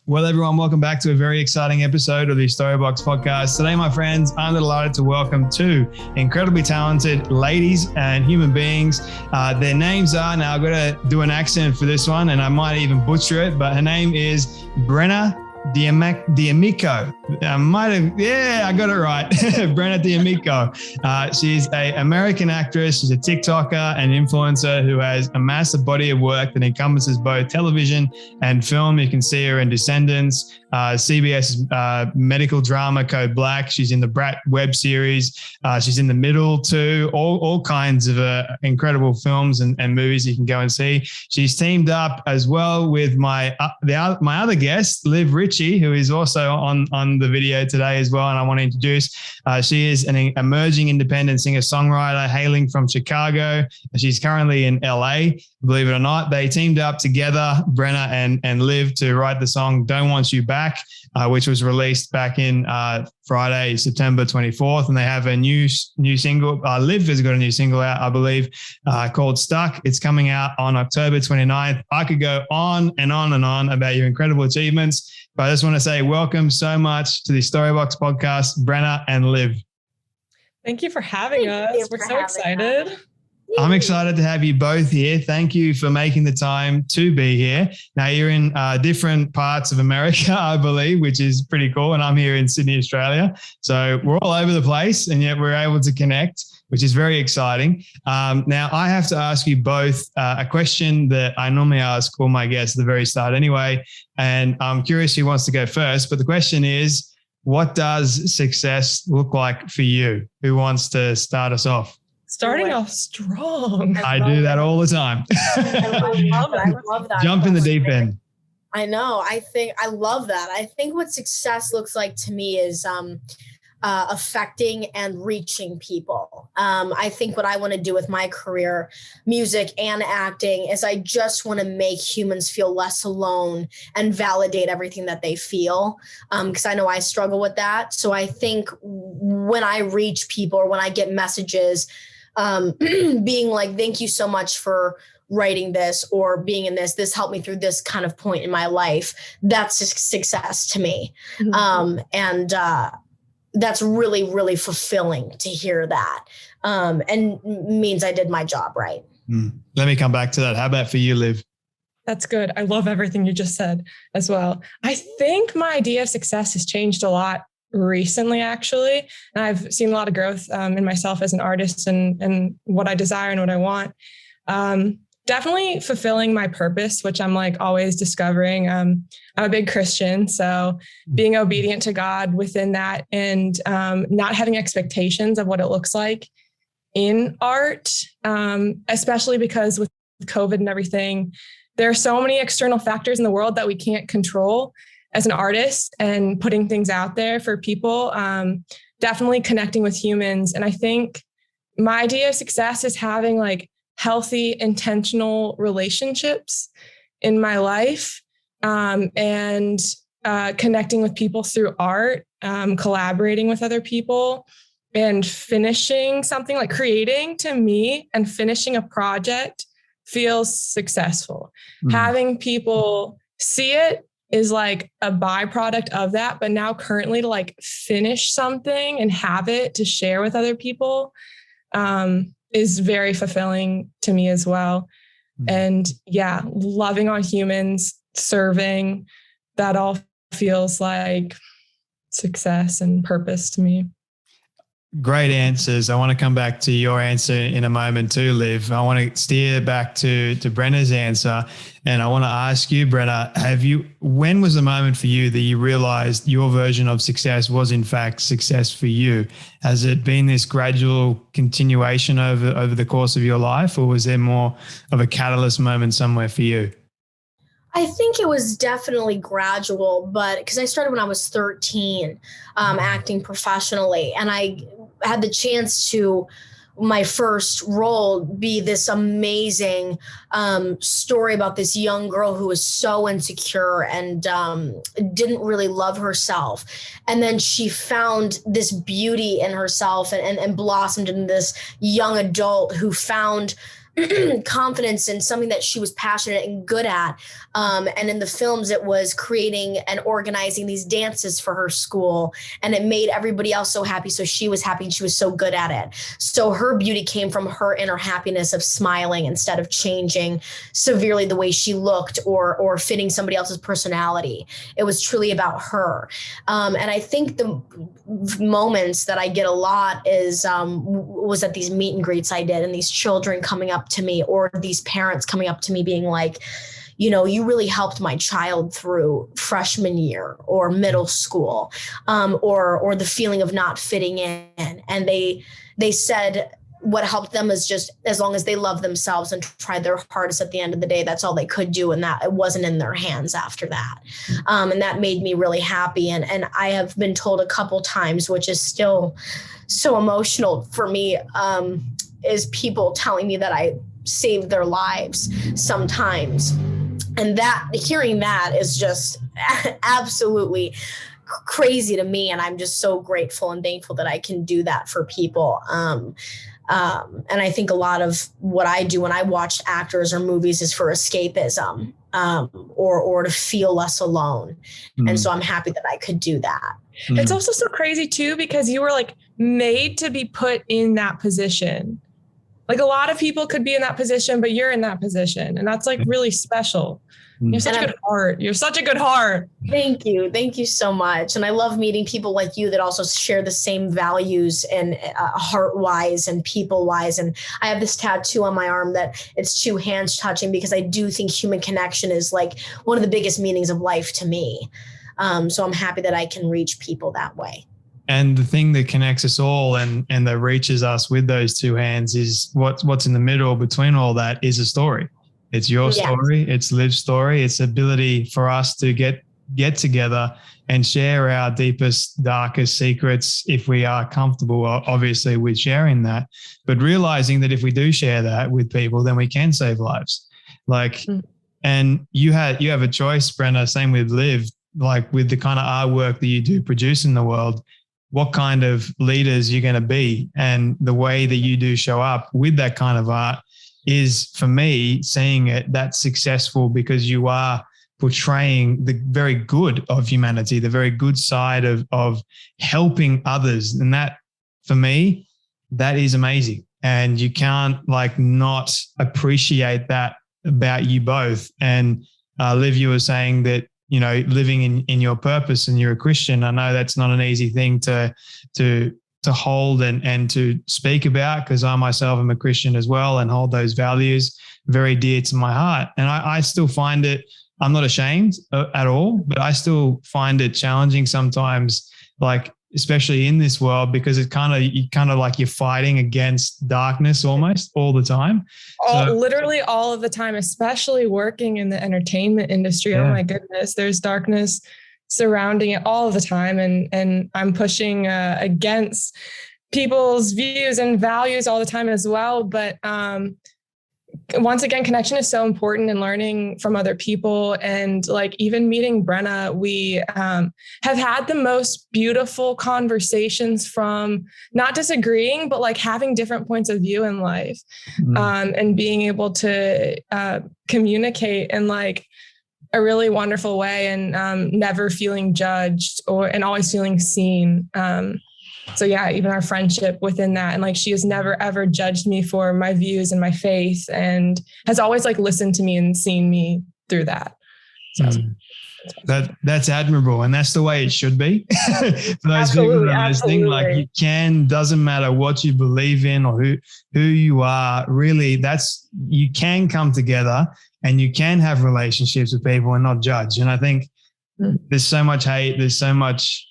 Well, everyone, welcome back to a very exciting episode of the Storybox podcast. Today, my friends, I'm delighted to welcome two incredibly talented ladies and human beings. Their names are, now I've got to do an accent for this one, and I might even butcher it, but her name is Brenna Diamico. I got it right. Brenna Diamico. She's an American actress. She's a TikToker and influencer who has amassed a body of work that encompasses both television and film. You can see her in Descendants, CBS medical drama Code Black. She's in the Brat web series. She's in The Middle too. All kinds of incredible films and movies you can go and see. She's teamed up as well with my other guest, Liv Ritchie, who is also on the video today as well. And I want to introduce, she is an emerging independent singer-songwriter hailing from Chicago. She's currently in LA, believe it or not. They teamed up together, Brenna and Liv, to write the song Don't Want You Back, which was released back in Friday, September 24th. And they have a new single. Liv has got a new single out, I believe, called Stuck. It's coming out on October 29th. I could go on and on and on about your incredible achievements, but I just want to say welcome so much to the Storybox podcast, Brenna and Liv. Thank you for having us. We're so excited. I'm excited to have you both here. Thank you for making the time to be here. Now, you're in different parts of America, I believe, which is pretty cool. And I'm here in Sydney, Australia. So we're all over the place, and yet we're able to connect, which is very exciting. Now, I have to ask you both a question that I normally ask all my guests at the very start anyway. And I'm curious who wants to go first. But the question is, what does success look like for you? Who wants to start us off? Starting off strong. I do that all the time. I love that. Jump in the deep end. I know. I love that. I think what success looks like to me is affecting and reaching people. I think what I want to do with my career, music and acting, is I just want to make humans feel less alone and validate everything that they feel. Because I know I struggle with that. So I think when I reach people or when I get messages, being like, thank you so much for writing this or being in this helped me through this kind of point in my life. That's success to me. And that's really, really fulfilling to hear that. And means I did my job right. Let me come back to that. How about for you, Liv? That's good. I love everything you just said as well. I think my idea of success has changed a lot recently, actually. And I've seen a lot of growth in myself as an artist and what I desire and what I want. Definitely fulfilling my purpose, which I'm like always discovering. I'm a big Christian, so being obedient to God within that and not having expectations of what it looks like in art, especially because with COVID and everything, there are so many external factors in the world that we can't control as an artist, and putting things out there for people, definitely connecting with humans. And I think my idea of success is having like healthy, intentional relationships in my life, and connecting with people through art, collaborating with other people, and finishing something, like creating, to me, and finishing a project feels successful. Having people see it is like a byproduct of that. But now currently to like finish something and have it to share with other people is very fulfilling to me as well. And yeah, loving on humans, serving, that all feels like success and purpose to me. Great answers. I want to come back to your answer in a moment too, Liv. I want to steer back to Brenna's answer. And I want to ask you, Brenna, when was the moment for you that you realized your version of success was in fact success for you? Has it been this gradual continuation over the course of your life, or was there more of a catalyst moment somewhere for you? I think it was definitely gradual, but because I started when I was 13, acting professionally, and I had the chance to, my first role, be this amazing story about this young girl who was so insecure and didn't really love herself. And then she found this beauty in herself and blossomed into this young adult who found confidence in something that she was passionate and good at. And in the films, it was creating and organizing these dances for her school. And it made everybody else so happy. So she was happy and she was so good at it. So her beauty came from her inner happiness of smiling instead of changing severely the way she looked or fitting somebody else's personality. It was truly about her. And I think the moments that I get a lot was at these meet and greets I did, and these children coming up to me, or these parents coming up to me being like, you know, you really helped my child through freshman year or middle school, or the feeling of not fitting in. And they said what helped them is just as long as they love themselves and tried their hardest at the end of the day, that's all they could do. And that it wasn't in their hands after that. And that made me really happy. And I have been told a couple times, which is still so emotional for me, is people telling me that I saved their lives sometimes. And that hearing that is just absolutely crazy to me. And I'm just so grateful and thankful that I can do that for people. And I think a lot of what I do when I watch actors or movies is for escapism, or to feel less alone. And so I'm happy that I could do that. It's also so crazy too, because you were like made to be put in that position. Like a lot of people could be in that position, but you're in that position. And that's like really special. You're such a good heart. You're such a good heart. Thank you. Thank you so much. And I love meeting people like you that also share the same values and heart-wise and people-wise. And I have this tattoo on my arm that it's 2 hands touching, because I do think human connection is like one of the biggest meanings of life to me. So I'm happy that I can reach people that way. And the thing that connects us all and that reaches us with those 2 hands is what's in the middle between all that is a story. It's your story. It's Liv's story. It's the ability for us to get together and share our deepest, darkest secrets if we are comfortable, obviously, with sharing that. But realizing that if we do share that with people, then we can save lives. And you have a choice, Brenna, same with Liv, like with the kind of artwork that you do produce in the world, what kind of leaders you're going to be. And the way that you do show up with that kind of art is, for me, seeing it that successful, because you are portraying the very good of humanity, the very good side of helping others. And that, for me, that is amazing. And you can't like not appreciate that about you both. And Liv, you were saying that, you know, living in your purpose, and you're a Christian. I know that's not an easy thing to hold and to speak about, because I myself am a Christian as well and hold those values very dear to my heart. And I still find it, I'm not ashamed at all, but I still find it challenging sometimes, like, especially in this world, because it kind of like you're fighting against darkness almost all the time. Literally all of the time, especially working in the entertainment industry. Yeah. Oh my goodness, there's darkness surrounding it all the time. And I'm pushing against people's views and values all the time as well. But once again, connection is so important, and learning from other people. And like even meeting Brenna, we have had the most beautiful conversations from not disagreeing, but like having different points of view in life, and being able to communicate in like a really wonderful way, and never feeling judged and always feeling seen. So yeah, even our friendship within that. And like, she has never, ever judged me for my views and my faith, and has always like listened to me and seen me through that. So that's admirable. And that's the way it should be. For those people that are listening, like, doesn't matter what you believe in or who you are, really, you can come together and you can have relationships with people and not judge. And I think there's so much hate, there's so much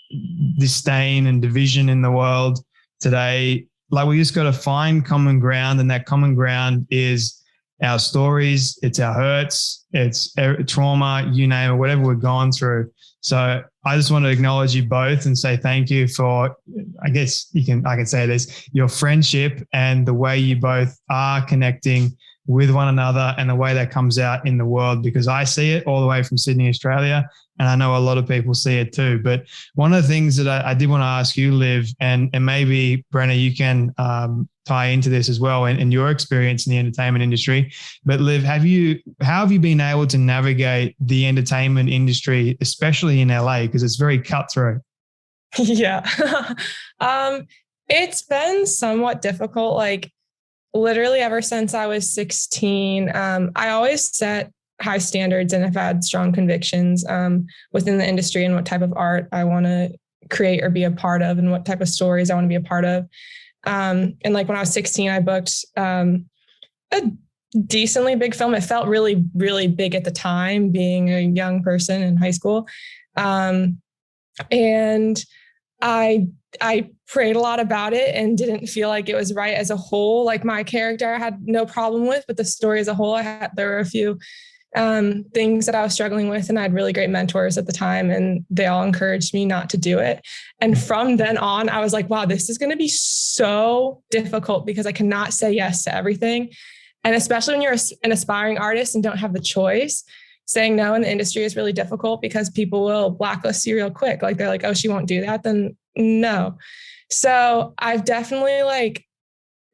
disdain and division in the world today. Like, we just got to find common ground, and that common ground is our stories, it's our hurts, it's trauma, you name it, whatever we're going through. So I just want to acknowledge you both and say thank you for, I can say this, your friendship and the way you both are connecting with one another and the way that comes out in the world, because I see it all the way from Sydney, Australia, and I know a lot of people see it too. But one of the things that I did want to ask you, Liv, and maybe Brenna, you can tie into this as well and your experience in the entertainment industry. But Liv, how have you been able to navigate the entertainment industry, especially in LA, because it's very cutthroat? Yeah. It's been somewhat difficult. Like literally ever since I was 16, I always set high standards and have had strong convictions within the industry and what type of art I want to create or be a part of and what type of stories I want to be a part of. And like when I was 16, I booked a decently big film. It felt really, really big at the time, being a young person in high school. And I prayed a lot about it and didn't feel like it was right as a whole. Like my character I had no problem with, but the story as a whole, there were a few things that I was struggling with, and I had really great mentors at the time, and they all encouraged me not to do it. And from then on, I was like, wow, this is going to be so difficult because I cannot say yes to everything. And especially when you're an aspiring artist and don't have the choice, saying no in the industry is really difficult because people will blacklist you real quick. Like they're like, oh, she won't do that. Then no. So I've definitely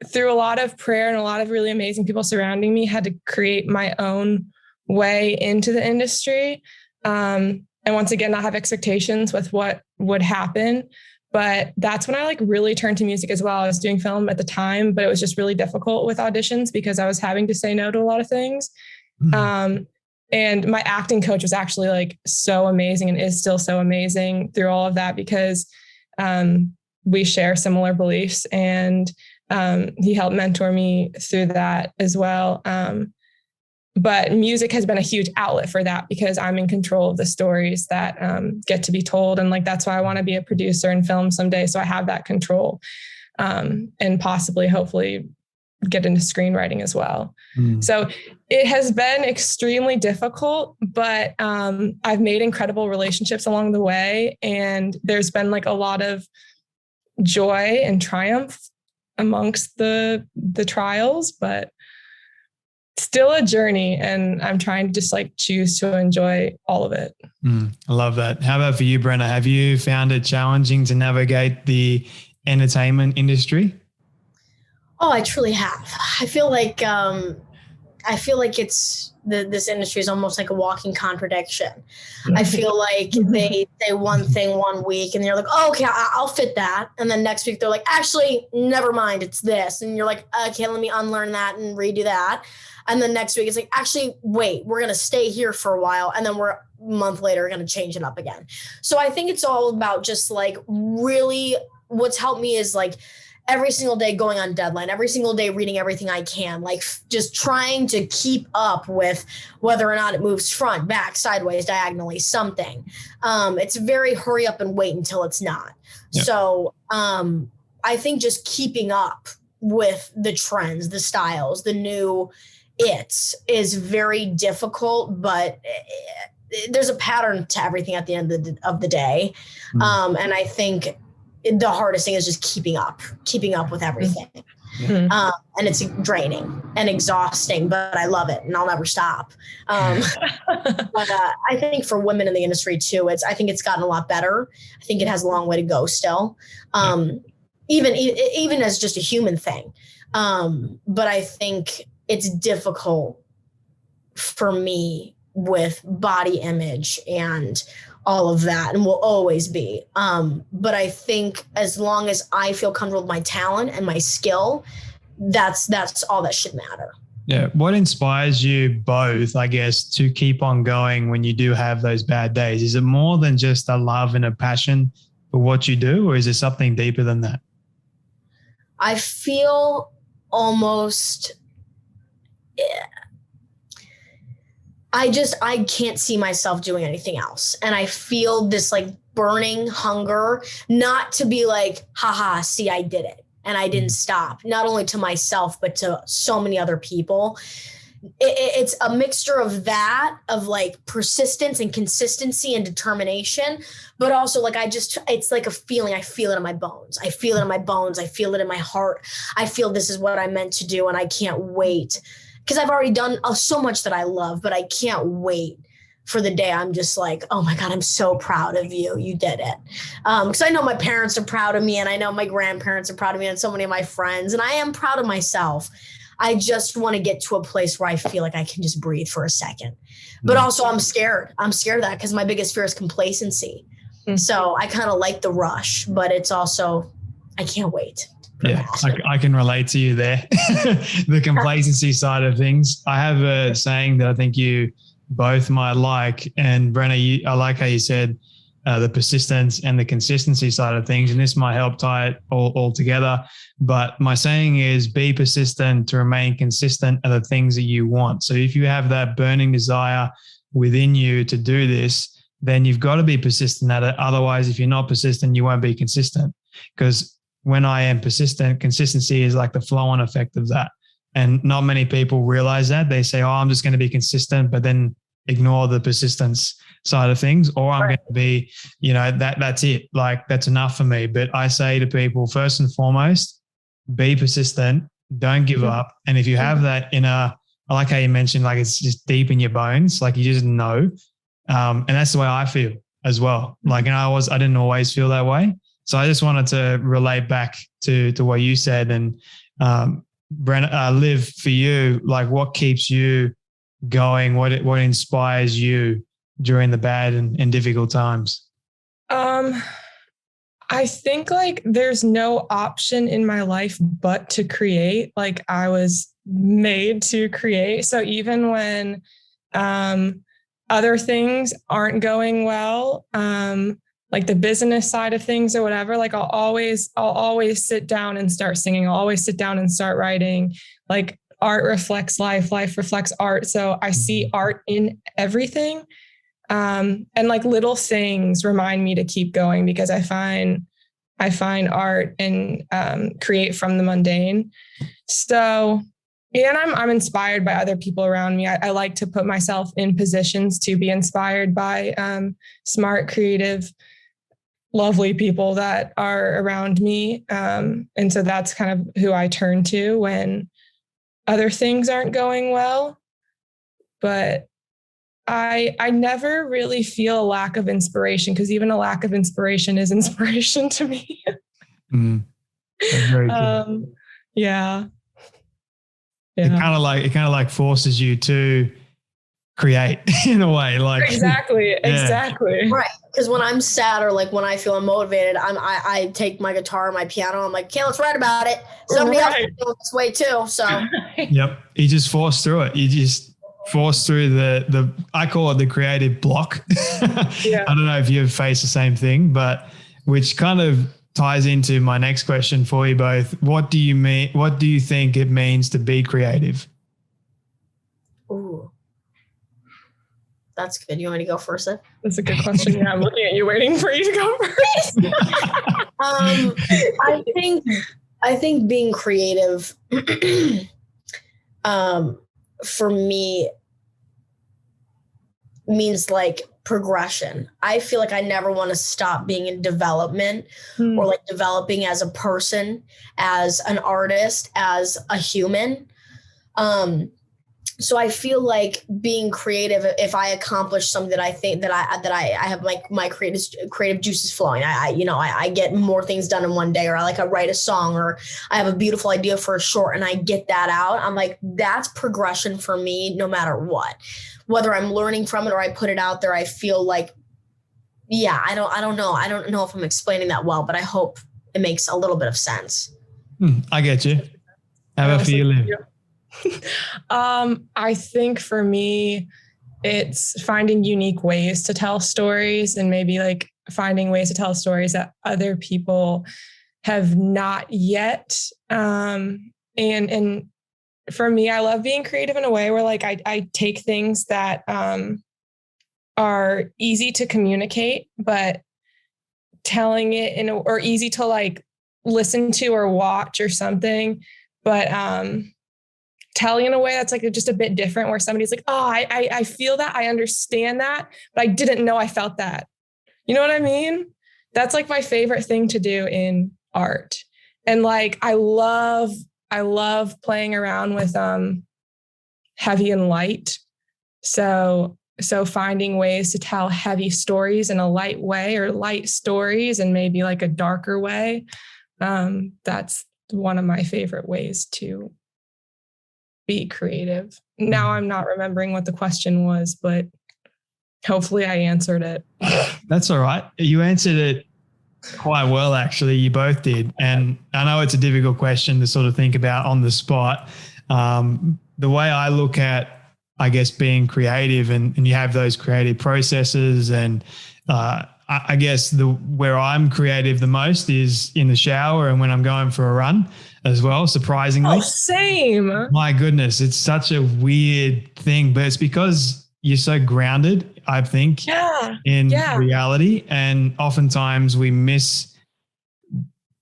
through a lot of prayer and a lot of really amazing people surrounding me, had to create my own way into the industry. And once again, not have expectations with what would happen. But that's when I really turned to music as well. I was doing film at the time, but it was just really difficult with auditions because I was having to say no to a lot of things. Mm-hmm. And my acting coach was actually so amazing and is still so amazing through all of that because we share similar beliefs, and he helped mentor me through that as well. But music has been a huge outlet for that because I'm in control of the stories that get to be told. And that's why I want to be a producer in film someday. So I have that control and possibly, hopefully get into screenwriting as well. So it has been extremely difficult, but I've made incredible relationships along the way. And there's been a lot of joy and triumph amongst the trials, but still a journey. And I'm trying to just choose to enjoy all of it. I love that. How about for you, Brenna? Have you found it challenging to navigate the entertainment industry? Oh, I truly have. I feel like it's this industry is almost like a walking contradiction. I feel like they say one thing one week and you're like, oh, okay, I'll fit that. And then next week they're like, actually, never mind, it's this. And you're like, okay, let me unlearn that and redo that. And then next week it's like, actually, wait, we're going to stay here for a while. And then we're a month later going to change it up again. So I think it's all about just really what's helped me is every single day going on deadline, every single day reading everything I can, just trying to keep up with whether or not it moves front, back, sideways, diagonally, something. It's very hurry up and wait until it's not. Yeah. So I think just keeping up with the trends, the styles, the new is very difficult, but there's a pattern to everything at the end of the day. And I think the hardest thing is just keeping up with everything. And it's draining and exhausting, but I love it and I'll never stop. But I think for women in the industry too, I think it's gotten a lot better. I think it has a long way to go still. Even as just a human thing. But I think it's difficult for me with body image and all of that, and will always be. But I think as long as I feel comfortable with my talent and my skill, that's all that should matter. Yeah. What inspires you both, I guess, to keep on going when you do have those bad days? Is it more than just a love and a passion for what you do, or is it something deeper than that? I feel almost... I can't see myself doing anything else. And I feel this burning hunger, not to be haha, see, I did it. And I didn't stop, not only to myself, but to so many other people. It's a mixture of that, of persistence and consistency and determination, but also it's like a feeling. I feel it in my bones. I feel it in my heart. I feel this is what I meant to do. And I can't wait. because I've already done so much that I love, but I can't wait for the day I'm just like, oh my God, I'm so proud of you. You did it. Because I know my parents are proud of me, and I know my grandparents are proud of me, and so many of my friends, and I am proud of myself. I just want to get to a place where I feel like I can just breathe for a second. But also I'm scared. I'm scared of that because my biggest fear is complacency. So I kind of like the rush, but it's also, I can't wait. Yeah, I can relate to you there. The complacency side of things. I have a saying that I think you both might like. And Brenna, I like how you said the persistence and the consistency side of things. And this might help tie it all together. But my saying is be persistent to remain consistent at the things that you want. So if you have that burning desire within you to do this, then you've got to be persistent at it. Otherwise, if you're not persistent, you won't be consistent. Because when I am persistent, consistency is like the flow-on effect of that. And not many people realize that. They say, oh, I'm just going to be consistent, but then ignore the persistence side of things, or I'm going to be, that's it. Like, that's enough for me. But I say to people, first and foremost, be persistent, don't give up. And if you have that I like how you mentioned, like, it's just deep in your bones, like you just know. And that's the way I feel as well. Like, and I didn't always feel that way. So I just wanted to relate back to what you said. And Brenna, Liv, for you, like, what keeps you going? What inspires you during the bad and difficult times? I think like there's no option in my life but to create. Like, I was made to create. So even when other things aren't going well, like the business side of things or whatever, like I'll always sit down and start singing. I'll always sit down and start writing. Like, art reflects life, life reflects art. So I see art in everything. And like little things remind me to keep going, because I find art and create from the mundane. So, and I'm inspired by other people around me. I like to put myself in positions to be inspired by smart, creative, lovely people that are around me. And so that's kind of who I turn to when other things aren't going well. But I never really feel a lack of inspiration, because even a lack of inspiration is inspiration to me. That's very cool. Yeah. It kind of like forces you to create in a way. Like, exactly. Right. Because when I'm sad or like when I feel unmotivated, I take my guitar or my piano. I'm like, okay, let's write about it. Somebody else feels this way too. So. Yep. You just force through it. You just force through the I call it the creative block. Yeah. I don't know if you've faced the same thing, but which kind of ties into my next question for you both. What do you think it means to be creative? Ooh. That's good. You want me to go first then? That's a good question. Yeah, I'm looking at you, waiting for you to go first. I think being creative, for me, means like progression. I feel like I never want to stop being in development or like developing as a person, as an artist, as a human. So I feel like being creative, if I accomplish something that I think that I have like my creative juices flowing, I get more things done in one day, or I write a song, or I have a beautiful idea for a short and I get that out. I'm like, that's progression for me, no matter what, whether I'm learning from it or I put it out there. I feel like, yeah, I don't know if I'm explaining that well, but I hope it makes a little bit of sense. I get you. How about for you, Liv? I think for me, it's finding unique ways to tell stories, and maybe like finding ways to tell stories that other people have not yet. And for me, I love being creative in a way where like I take things that are easy to communicate, but telling it or easy to like listen to or watch or something, but telling in a way that's like just a bit different, where somebody's like, oh, I feel that, I understand that, but I didn't know I felt that. You know what I mean? That's like my favorite thing to do in art. And like, I love playing around with heavy and light. So finding ways to tell heavy stories in a light way, or light stories and maybe like a darker way. That's one of my favorite ways to be creative. Now I'm not remembering what the question was, but hopefully I answered it. That's all right. You answered it quite well, actually. You both did. And I know it's a difficult question to sort of think about on the spot. The way I look at, I guess, being creative, and you have those creative processes, and I guess where I'm creative the most is in the shower and when I'm going for a run as well, surprisingly. Oh, same. My goodness, it's such a weird thing, but it's because you're so grounded, I think, in reality. And oftentimes we miss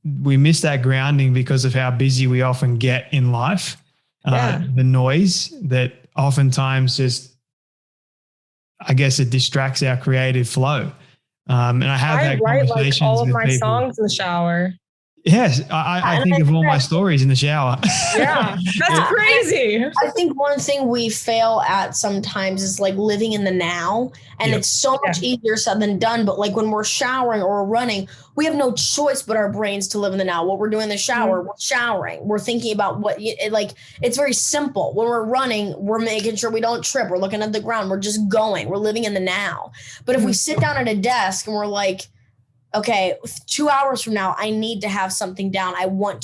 that grounding because of how busy we often get in life. The noise that oftentimes just, I guess, it distracts our creative flow. And I have had conversations all of with my people. Songs in the shower. Yes, I think of all my stories in the shower. Yeah, that's crazy. I think one thing we fail at sometimes is like living in the now. And it's so much easier said than done. But like when we're showering or we're running, we have no choice but our brains to live in the now. What we're doing in the shower, we're showering. We're thinking about it's very simple. When we're running, we're making sure we don't trip. We're looking at the ground. We're just going. We're living in the now. But if we sit down at a desk and we're like, okay, 2 hours from now, I need to have something down. I want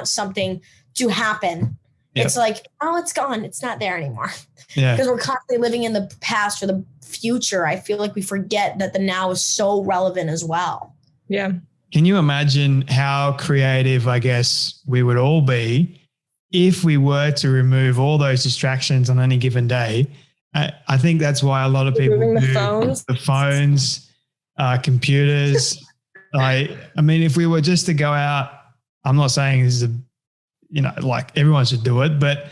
something to happen. Yep. It's like, oh, it's gone. It's not there anymore. Yeah. Because we're constantly living in the past or the future. I feel like we forget that the now is so relevant as well. Yeah. Can you imagine how creative, I guess, we would all be if we were to remove all those distractions on any given day? I think that's why a lot of people do the phones, computers. I mean, if we were just to go out, I'm not saying this is like everyone should do it, but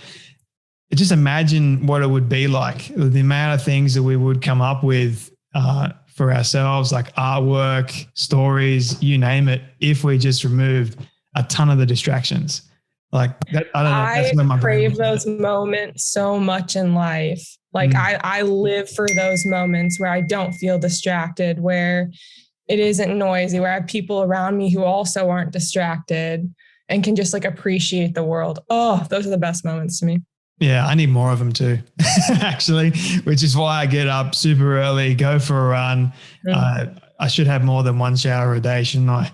just imagine what it would be like, the amount of things that we would come up with for ourselves, like artwork, stories, you name it, if we just removed a ton of the distractions. Like that, I don't know. That's where my crave those moments so much in life. Like I live for those moments where I don't feel distracted, where it isn't noisy, where I have people around me who also aren't distracted and can just like appreciate the world. Oh, those are the best moments to me. Yeah, I need more of them too, actually, which is why I get up super early, go for a run. I should have more than one shower a day, shouldn't I?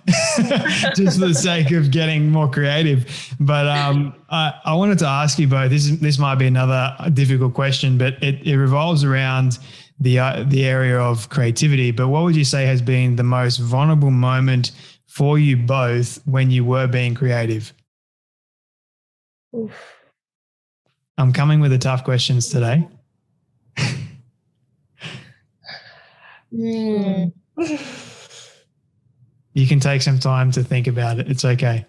Just for the sake of getting more creative. But I wanted to ask you both, this might be another difficult question, but it revolves around the area of creativity. But what would you say has been the most vulnerable moment for you both when you were being creative? Oof. I'm coming with the tough questions today. You can take some time to think about it. It's okay.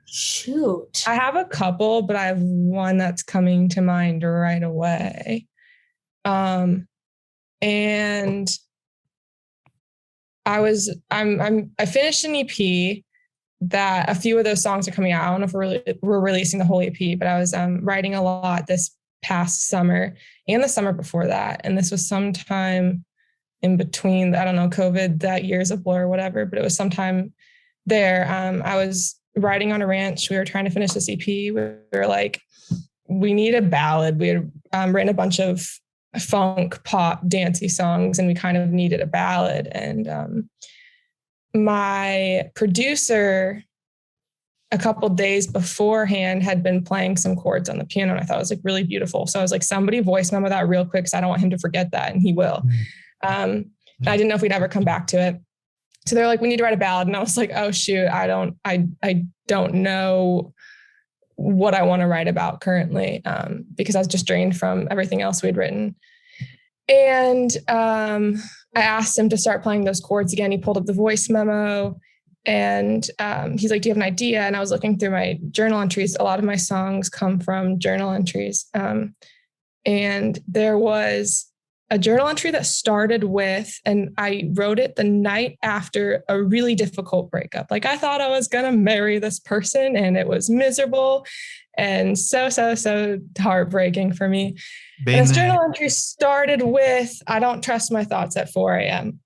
Shoot. I have a couple, but I have one that's coming to mind right away. And I finished an EP that a few of those songs are coming out. I don't know if we're releasing the whole EP, but I was writing a lot this past summer and the summer before that. And this was sometime in between, I don't know, COVID, that year's a blur or whatever, but it was sometime there. I was riding on a ranch. We were trying to finish this EP. We were like, we need a ballad. We had written a bunch of funk, pop, dancey songs, and we kind of needed a ballad. And my producer, a couple days beforehand, had been playing some chords on the piano, and I thought it was like really beautiful. So I was like, somebody voice memo that real quick, because I don't want him to forget that, and he will. I didn't know if we'd ever come back to it. So they're like, we need to write a ballad, and I was like, oh shoot, I don't know what I want to write about currently, because I was just drained from everything else we'd written. And I asked him to start playing those chords again. He pulled up the voice memo, and he's like, do you have an idea? And I was looking through my journal entries. A lot of my songs come from journal entries. And there was a journal entry that started with, and I wrote it the night after a really difficult breakup. Like I thought I was going to marry this person and it was miserable and so heartbreaking for me. And this journal entry started with, I don't trust my thoughts at 4 a.m.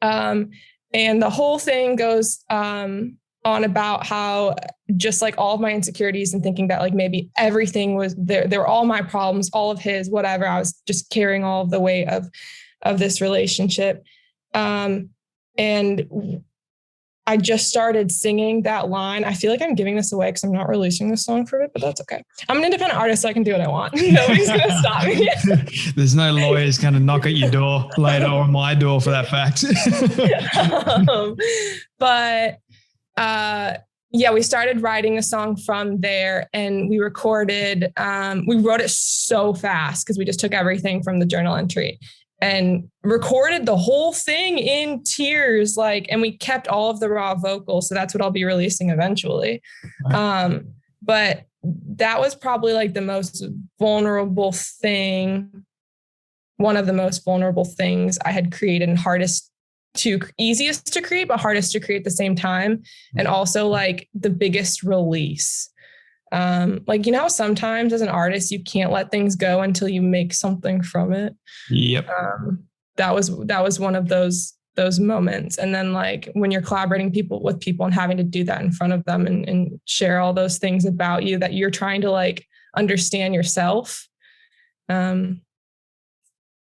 And the whole thing goes on about how just like all of my insecurities and thinking that like maybe everything was there, they were all my problems, all of his, whatever. I was just carrying all of the weight of this relationship. And I just started singing that line. I feel like I'm giving this away because I'm not releasing this song for it, but that's okay. I'm an independent artist, so I can do what I want. Nobody's going to stop me. There's no lawyers going to knock at your door later or my door for that fact. Yeah, we started writing a song from there, and we recorded, we wrote it so fast because we just took everything from the journal entry and recorded the whole thing in tears, and we kept all of the raw vocals. So that's what I'll be releasing eventually. Right. But that was probably like the most vulnerable thing, one of the most vulnerable things I had created, and easiest to create, but hardest to create at the same time. And also like the biggest release. Sometimes as an artist, you can't let things go until you make something from it. Yep. That was one of those moments. And then like when you're collaborating with people and having to do that in front of them and share all those things about you that you're trying to like understand yourself.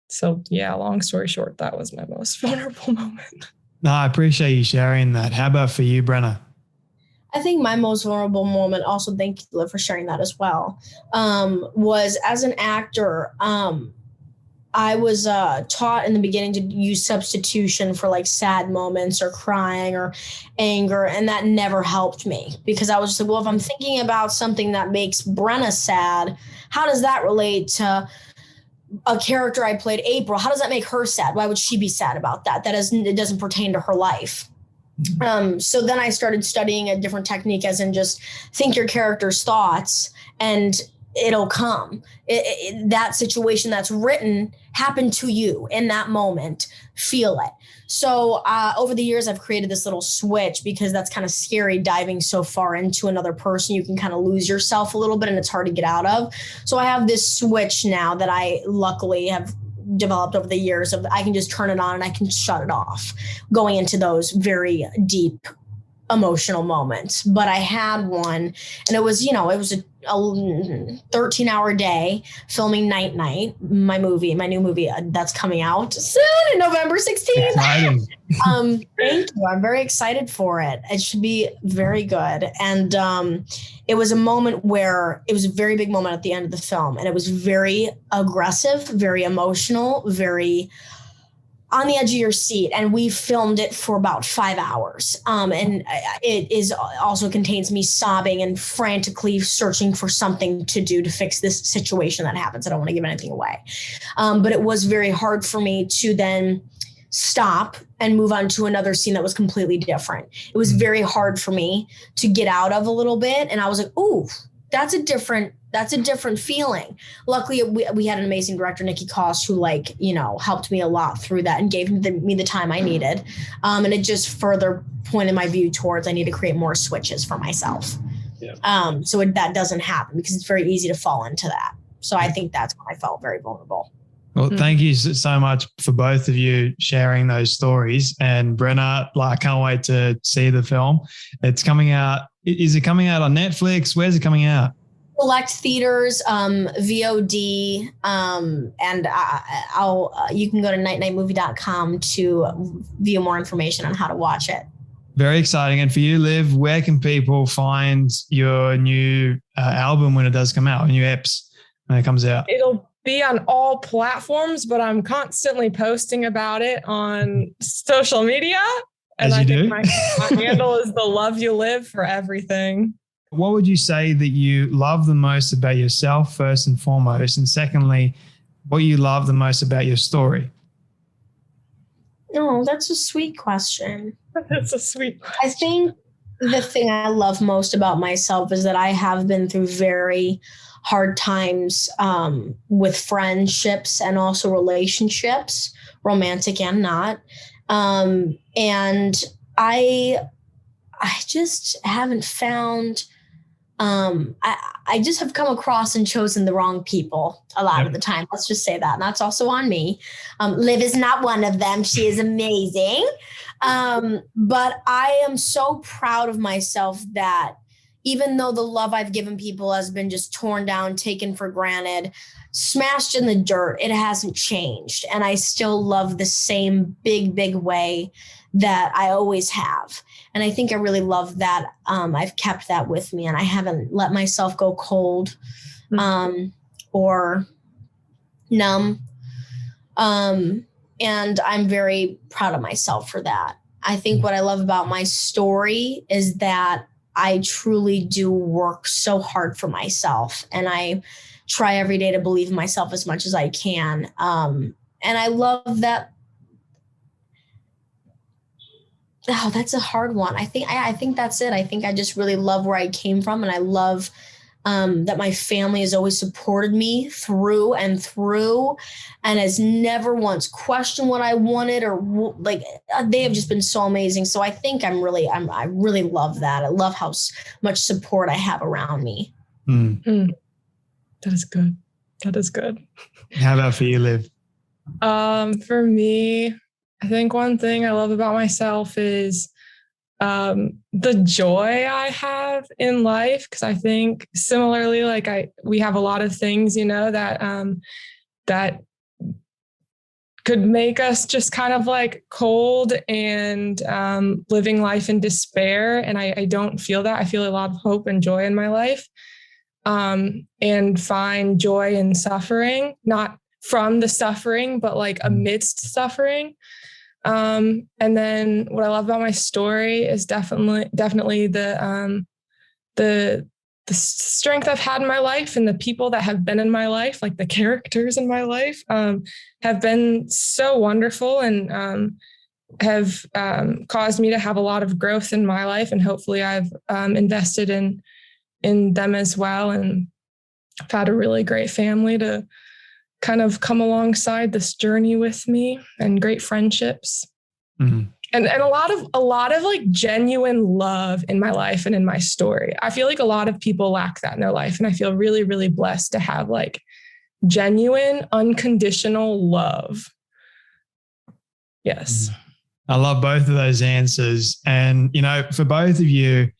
So yeah, long story short, that was my most vulnerable moment. No, I appreciate you sharing that. How about for you, Brenna? I think my most vulnerable moment, also thank you, Liv, for sharing that as well, was as an actor. I was taught in the beginning to use substitution for like sad moments or crying or anger. And that never helped me because I was just like, well, if I'm thinking about something that makes Brenna sad, how does that relate to a character I played, April? How does that make her sad? Why would she be sad about that? It doesn't pertain to her life. So then I started studying a different technique, as in just think your character's thoughts and it'll come. That situation that's written happened to you in that moment. Feel it. So over the years, I've created this little switch because that's kind of scary, diving so far into another person. You can kind of lose yourself a little bit and it's hard to get out of. So I have this switch now that I luckily have developed over the years of I can just turn it on and I can shut it off going into those very deep emotional moments. But I had one, and it was a 13-hour day filming Night, my new movie that's coming out soon in November 16th. Thank you. I'm very excited for it. It should be very good. And it was a moment where it was a very big moment at the end of the film, and it was very aggressive, very emotional, very on the edge of your seat. And we filmed it for about 5 hours. And it also contains me sobbing and frantically searching for something to do to fix this situation that happens. I don't want to give anything away. But it was very hard for me to then stop and move on to another scene that was completely different. It was very hard for me to get out of a little bit. And I was like, ooh, that's a different feeling. Luckily, we had an amazing director, Nikki Koss, who helped me a lot through that and gave me the time I needed. And it just further pointed my view towards I need to create more switches for myself. Yeah. So that doesn't happen because it's very easy to fall into that. So I think that's when I felt very vulnerable. Well, thank you so much for both of you sharing those stories. And Brenna, I can't wait to see the film. It's coming out. Is it coming out on Netflix? Where's it coming out? Select theaters, VOD, and you can go to nightnightmovie.com to view more information on how to watch it. Very exciting. And for you, Liv, where can people find your new album when it does come out, new eps when it comes out? It'll be on all platforms, but I'm constantly posting about it on social media. And I think my handle is the Love You Live for everything. What would you say that you love the most about yourself, first and foremost? And secondly, what you love the most about your story? Oh, that's a sweet question. That's a sweet question. I think the thing I love most about myself is that I have been through very hard times with friendships and also relationships, romantic and not. And I just haven't found, I just have come across and chosen the wrong people a lot of the time. Let's just say that. And that's also on me. Liv is not one of them. She is amazing. But I am so proud of myself that even though the love I've given people has been just torn down, taken for granted, smashed in the dirt, it hasn't changed. And I still love the same big, big way that I always have. And I think I really love that. I've kept that with me and I haven't let myself go cold or numb. And I'm very proud of myself for that. I think what I love about my story is that I truly do work so hard for myself and I try every day to believe in myself as much as I can. And I love that. Oh, that's a hard one. I think that's it. I think I just really love where I came from. And I love that my family has always supported me through and through and has never once questioned what I wanted or like they have just been so amazing. So I think I really love that. I love how much support I have around me. That is good. That is good. How about for you, Liv? For me, I think one thing I love about myself is the joy I have in life. Cause I think similarly, like we have a lot of things, you know, that could make us just kind of like cold and living life in despair. And I don't feel that. I feel a lot of hope and joy in my life and find joy in suffering, not from the suffering, but like amidst suffering. And then what I love about my story is definitely the strength I've had in my life and the people that have been in my life, like the characters in my life, have been so wonderful and have caused me to have a lot of growth in my life. And hopefully I've invested in them as well. And I've had a really great family to kind of come alongside this journey with me and great friendships. Mm-hmm. And a lot of like genuine love in my life and in my story. I feel like a lot of people lack that in their life. And I feel really, really blessed to have like genuine, unconditional love. Yes. I love both of those answers. And, you know, for both of you,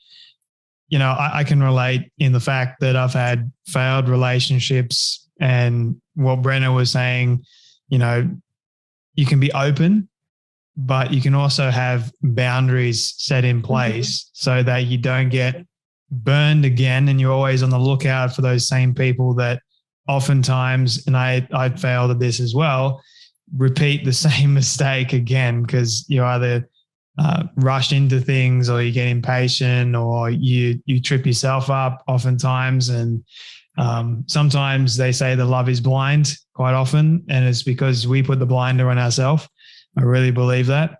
you know, I can relate in the fact that I've had failed relationships and what Brenna was saying, you know, you can be open, but you can also have boundaries set in place so that you don't get burned again. And you're always on the lookout for those same people that oftentimes, and I failed at this as well, repeat the same mistake again because you either rush into things or you get impatient or you trip yourself up oftentimes. And sometimes they say the love is blind quite often, and it's because we put the blinder on ourselves. I really believe that.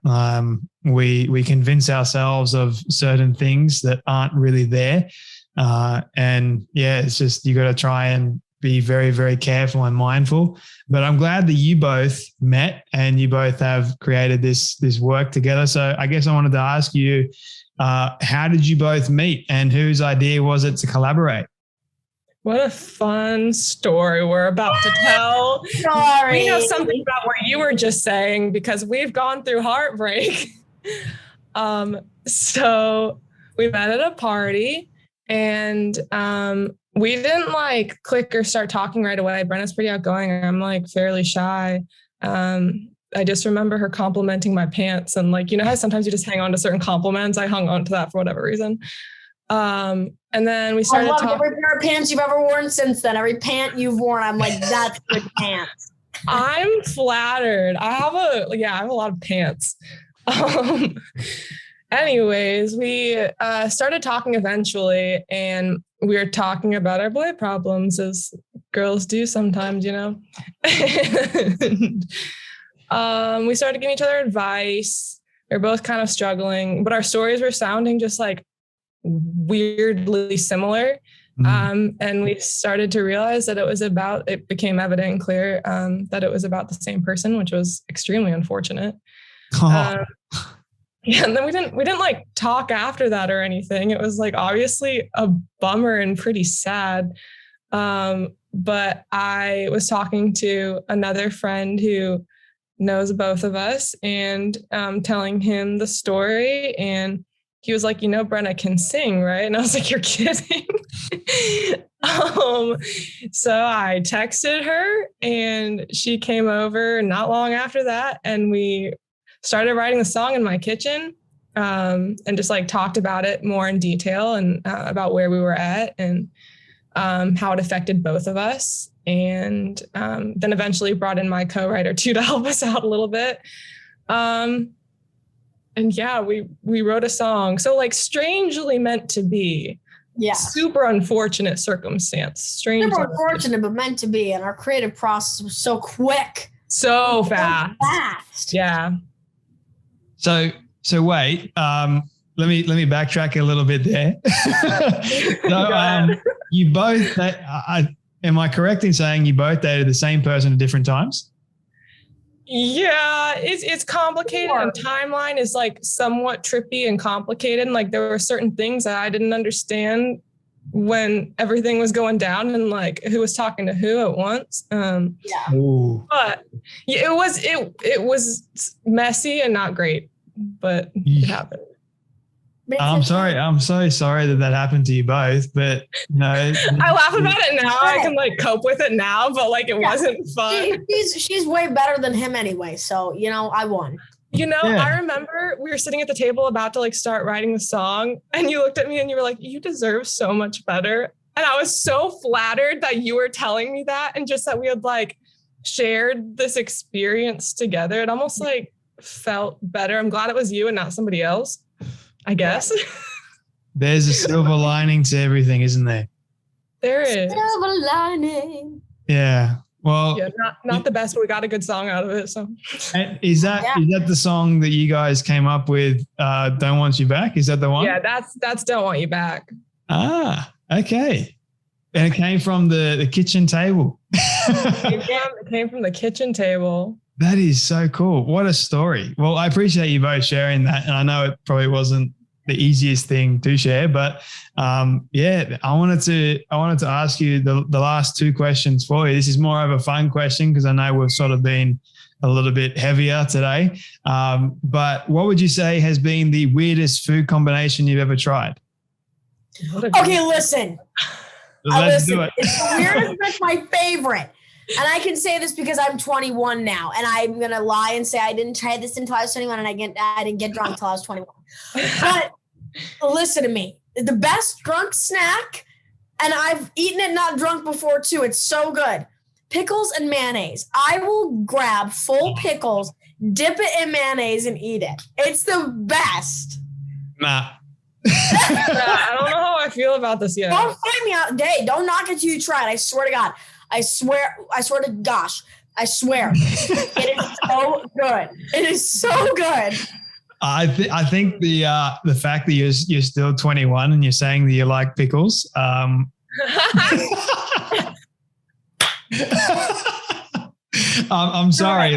We convince ourselves of certain things that aren't really there. And yeah, it's just, you got to try and be very, very careful and mindful. But I'm glad that you both met and you both have created this work together. So I guess I wanted to ask you, how did you both meet and whose idea was it to collaborate? What a fun story we're about to tell. Sorry. We know something about what you were just saying because we've gone through heartbreak. So we met at a party and we didn't like click or start talking right away. Brenna's pretty outgoing. I'm like fairly shy. I just remember her complimenting my pants and like, you know how sometimes you just hang on to certain compliments? I hung on to that for whatever reason. And then we started talking. Every pair of pants you've ever worn since then. Every pant you've worn, I'm like, that's good pants. I'm flattered. I have a lot of pants. Anyways, we started talking eventually, and we were talking about our boy problems as girls do sometimes, you know. And, we started giving each other advice. We were both kind of struggling, but our stories were sounding just like weirdly similar. And we started to realize that it became evident and clear that it was about the same person, which was extremely unfortunate. Yeah, and then we didn't like talk after that or anything. It was like obviously a bummer and pretty sad. But I was talking to another friend who knows both of us and telling him the story, and he was like, Brenna can sing, right? And I was like, you're kidding. So I texted her and she came over not long after that. And we started writing the song in my kitchen and just like talked about it more in detail and about where we were at and how it affected both of us. And then eventually brought in my co-writer too to help us out a little bit. And yeah, we wrote a song. So like strangely meant to be. Yeah. Super unfortunate circumstance. Super unfortunate, but meant to be. And our creative process was so quick. So fast. Yeah. So wait, let me backtrack a little bit there. So you both, am I correct in saying you both dated the same person at different times? Yeah, it's complicated, and timeline is like somewhat trippy and complicated. And like there were certain things that I didn't understand when everything was going down and like who was talking to who at once. But it was messy and not great, but it happened. I'm sorry. I'm so sorry that happened to you both, but no. I laugh about it now. I can like cope with it now, but like it wasn't fun. She's way better than him anyway. So, I won. I remember we were sitting at the table about to like start writing the song and you looked at me and you were like, you deserve so much better. And I was so flattered that you were telling me that and just that we had like shared this experience together. It almost like felt better. I'm glad it was you and not somebody else, I guess. There's a silver lining to everything, isn't there? There is. Silver lining. Yeah. Well, yeah, not the best, but we got a good song out of it. So is that the song that you guys came up with? Don't Want You Back? Is that the one? Yeah, that's Don't Want You Back. Ah, okay. And it came from the kitchen table. It came from the kitchen table. That is so cool. What a story. Well, I appreciate you both sharing that. And I know it probably wasn't the easiest thing to share, but I wanted to ask you the last two questions for you. This is more of a fun question because I know we've sort of been a little bit heavier today. But what would you say has been the weirdest food combination you've ever tried? Okay, listen. Let's do it. It's the weirdest, but it's my favorite. And I can say this because I'm 21 now, and I'm going to lie and say I didn't try this until I was 21, and I didn't get drunk until I was 21. But listen to me. The best drunk snack, and I've eaten it not drunk before too. It's so good. Pickles and mayonnaise. I will grab full pickles, dip it in mayonnaise, and eat it. It's the best. Nah. I don't know how I feel about this yet. Don't fight me out. Hey, don't knock it till you try it. I swear to God. I swear to gosh. I swear. It is so good. It is so good. I think the fact that you're still 21 and you're saying that you like pickles. I'm sorry.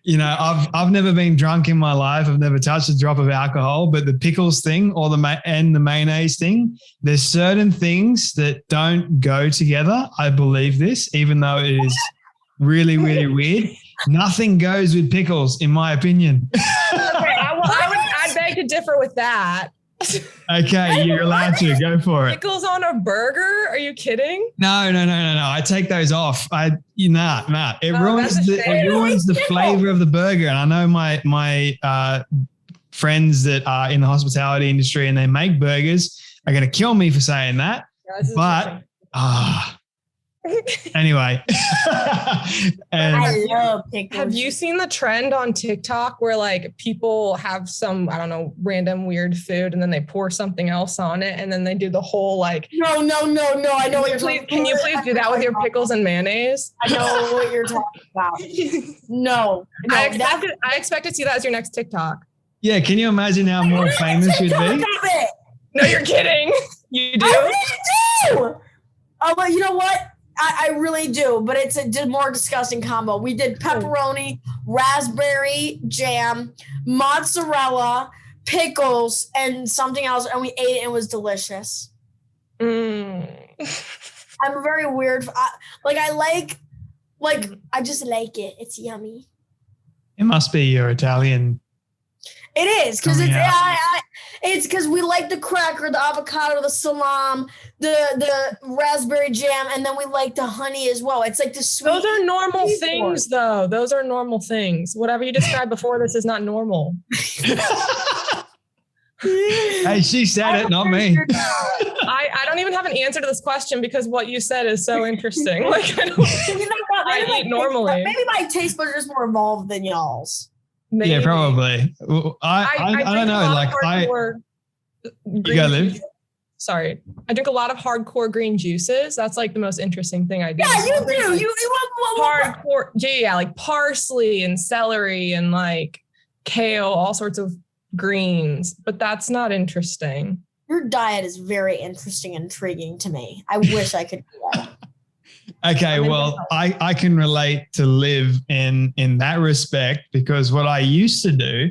I've never been drunk in my life. I've never touched a drop of alcohol, but the pickles thing or the mayonnaise thing, there's certain things that don't go together. I believe this, even though it is really, really weird. Nothing goes with pickles, in my opinion. Okay, I'd beg to differ with that. Okay, you're allowed to go for it. Pickles on a burger? Are you kidding? No. I take those off. It ruins the flavor of the burger. And I know my friends that are in the hospitality industry and they make burgers are going to kill me for saying that. But anyway. I love pickles. Have you seen the trend on TikTok where like people have some, I don't know, random weird food and then they pour something else on it and then they do the whole like. No. I know what you're talking about. Can you please do that with your pickles and mayonnaise? I know what you're talking about. No. I expect to see that as your next TikTok. Yeah. Can you imagine how more famous you'd be? No, you're kidding. You do? I really do. Oh, but you know what? I really do, but it's a more disgusting combo. We did pepperoni, raspberry jam, mozzarella, pickles, and something else, and we ate it and it was delicious. I'm a very weird. I just like it. It's yummy. It must be your Italian. It is because it's because we like the cracker, the avocado, the salam, the raspberry jam, and then we like the honey as well. It's like the sweet. Those are normal things, though. Those are normal things. Whatever you described before this is not normal. Hey, she said it, not me. I don't even have an answer to this question because what you said is so interesting. Like I eat normally. Maybe my taste buds are just more evolved than y'all's. Maybe. Yeah, probably. I don't know. Like you gotta live. Sorry, I drink a lot of hardcore green juices. That's like the most interesting thing I do. Yeah, you do. You hardcore. Yeah, like parsley and celery and like kale, all sorts of greens. But that's not interesting. Your diet is very interesting and intriguing to me. I wish I could do that. Okay, well, I can relate to Liv in that respect because what I used to do,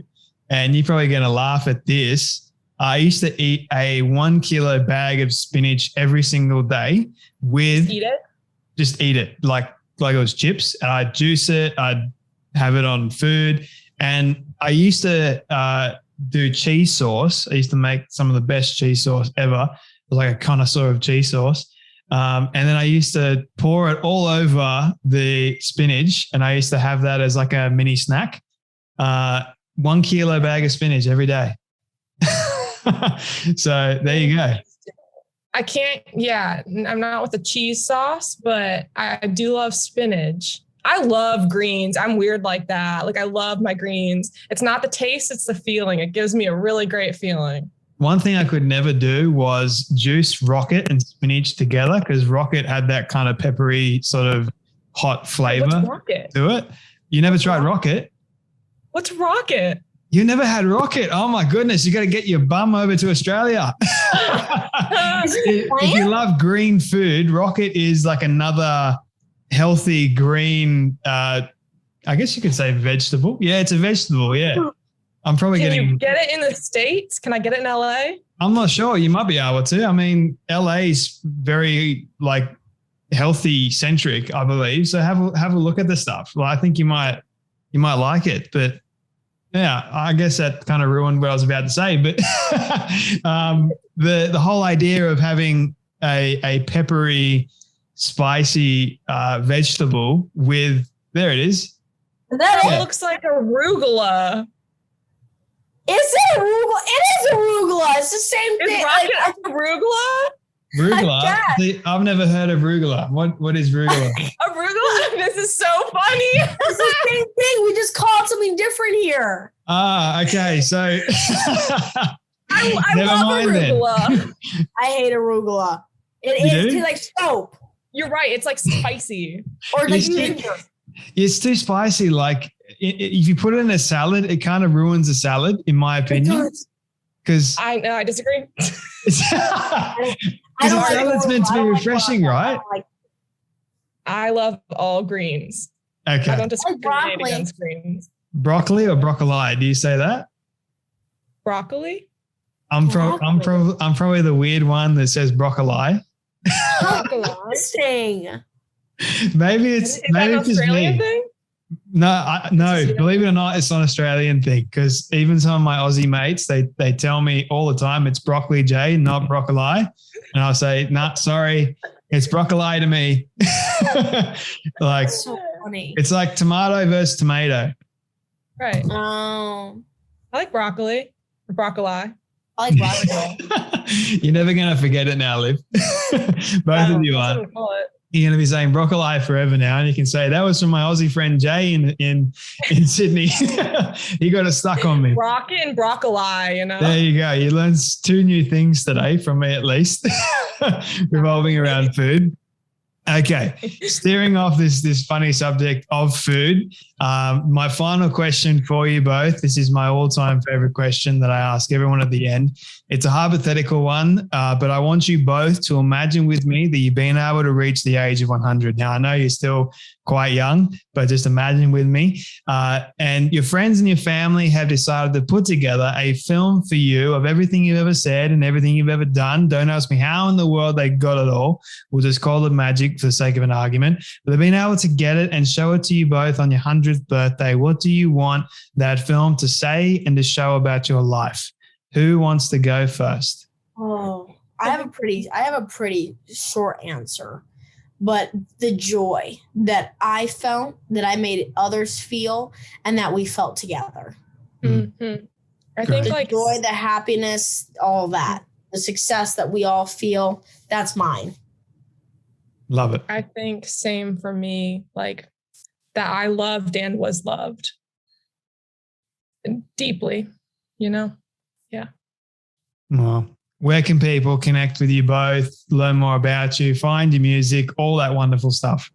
and you're probably going to laugh at this, I used to eat a 1 kilo bag of spinach every single day with just eat it like it was chips, and I'd juice it, I'd have it on food, and I used to do cheese sauce. I used to make some of the best cheese sauce ever. I was like a connoisseur of cheese sauce. And then I used to pour it all over the spinach, and I used to have that as like a mini snack. 1 kilo bag of spinach every day. So there you go. I can't, I'm not with the cheese sauce, but I do love spinach. I love greens. I'm weird like that. Like I love my greens. It's not the taste, it's the feeling. It gives me a really great feeling. One thing I could never do was juice rocket and spinach together because rocket had that kind of peppery sort of hot flavor to it. You never tried rocket? What's rocket? You never had rocket? Oh my goodness. You got to get your bum over to Australia. If you love green food, rocket is like another healthy green, I guess you could say vegetable. Yeah, it's a vegetable. Yeah. I'm probably Can you get it in the States? Can I get it in LA? I'm not sure. You might be able to. I mean, LA is very like healthy centric, I believe. So have a look at the stuff. Well, I think you might like it, but yeah, I guess that kind of ruined what I was about to say. But the whole idea of having a peppery, spicy vegetable with there it is. That looks like arugula. Is it arugula? It is arugula. It's the same thing. Is rocket arugula? Rugula? See, I've never heard of rugula. What is rugula? Arugula? This is so funny. It's the same thing. We just call it something different here. Ah, okay. So I love arugula. I hate arugula. It tastes like soap. You're right. It's like spicy. Or like ginger. It's too spicy. Like if you put it in a salad, it kind of ruins a salad, in my opinion. Because I disagree. Salad's meant to be refreshing, right? I love all greens. Okay. I don't discriminate against greens. Broccoli or broccoli? Do you say that? Broccoli? I'm probably the weird one that says broccoli. Interesting. Maybe it's is that an Australian thing? No, believe it or not, it's an Australian thing because even some of my Aussie mates, they tell me all the time it's broccoli, Jay, not broccoli. And I'll say, nah, sorry, it's broccoli to me. Like, that's so funny. It's like tomato versus tomato. Right. Oh. I like broccoli or broccoli. I like broccoli. You're never going to forget it now, Liv. Both of you are. You're going to be saying broccoli forever now. And you can say, that was from my Aussie friend Jay in Sydney. He got it stuck on me. Rocket and broccoli, you know. There you go. You learned 2 new things today from me at least, revolving around food. Okay, steering off this funny subject of food, my final question for you both. This is my all-time favorite question that I ask everyone at the end. It's a hypothetical one, but I want you both to imagine with me that you've been able to reach the age of 100. Now, I know you're still quite young, but just imagine with me. And your friends and your family have decided to put together a film for you of everything you've ever said and everything you've ever done. Don't ask me how in the world they got it all. We'll just call it magic for the sake of an argument. But they've been able to get it and show it to you both on your 100th birthday. What do you want that film to say and to show about your life? Who wants to go first? Oh, I have a pretty short answer. But the joy that I felt, that I made others feel, and that we felt together. Mm-hmm. I think the like joy, the happiness, all that, the success that we all feel, that's mine. Love it. I think same for me, like that I loved and was loved deeply, Yeah. Well, where can people connect with you both, learn more about you, find your music, all that wonderful stuff?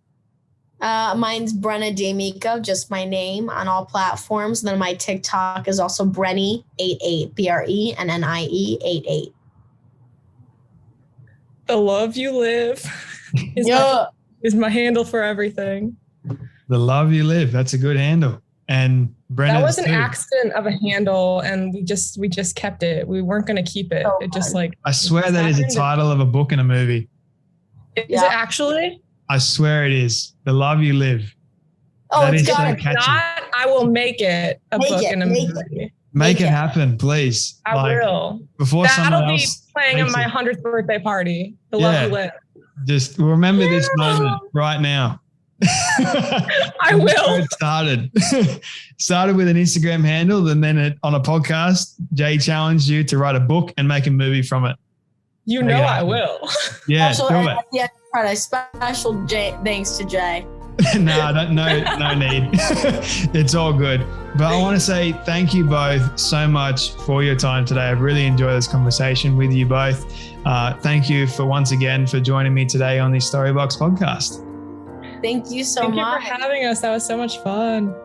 Mine's Brenna Diamic, just my name on all platforms. And then my TikTok is also Brenny88, BRENNIE88. The love you live is my handle for everything. The love you live. That's a good handle. And Brenna, that was an accident of a handle, and we just kept it. We weren't going to keep it. Oh, it just like I swear that is the title of a book and a movie. Is it actually? I swear it is. The love you live. Oh, that it's is so got catchy. I will make it a book and a movie. Make it happen, please. I will. Before That'll be else playing at my 100th birthday party. The love you live. Just remember this moment right now. I will. It started with an Instagram handle, and then on a podcast, Jay challenged you to write a book and make a movie from it. I will. Yeah, also, do it. Yeah, a special thanks to Jay. No need. It's all good. But I want to say thank you both so much for your time today. I've really enjoyed this conversation with you both. Thank you once again for joining me today on the Storybox podcast. Thank you so much. Thank you for having us. That was so much fun.